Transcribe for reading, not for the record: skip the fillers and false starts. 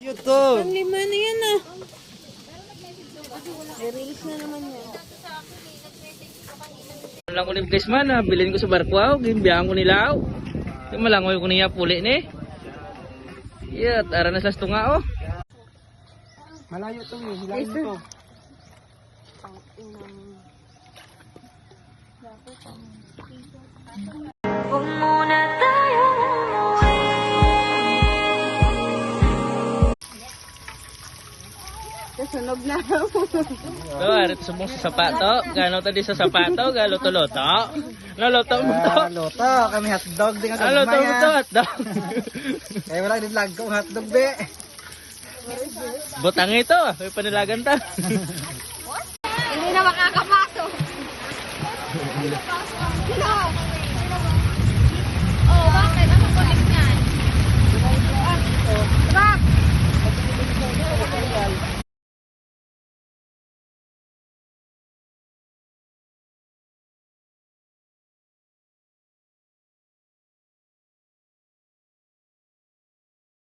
YouTube. Ang lima na yan ah. I-release na naman yan. Lang ko ni guys man, bilhin ko sa barko aw, gimbiyahan ko nila aw. Di malangoy ko niya puli ni. Iya, tara na sa tunga oh. Malayo to eh, hilahin to. Huwag muna tayong umuwi. Kasunog na ako. So, ari to subong sa sapato, gano tadi sa sapato, galo to loto. Naloto mo to. Loto, kami hotdog din ako. Naloto mo to hotdog. Eh wala din vlog ko hotdog be. Butang ito, may panilagan ta. Hindi na makakapasok. Oh, bakit? Ano connect yan?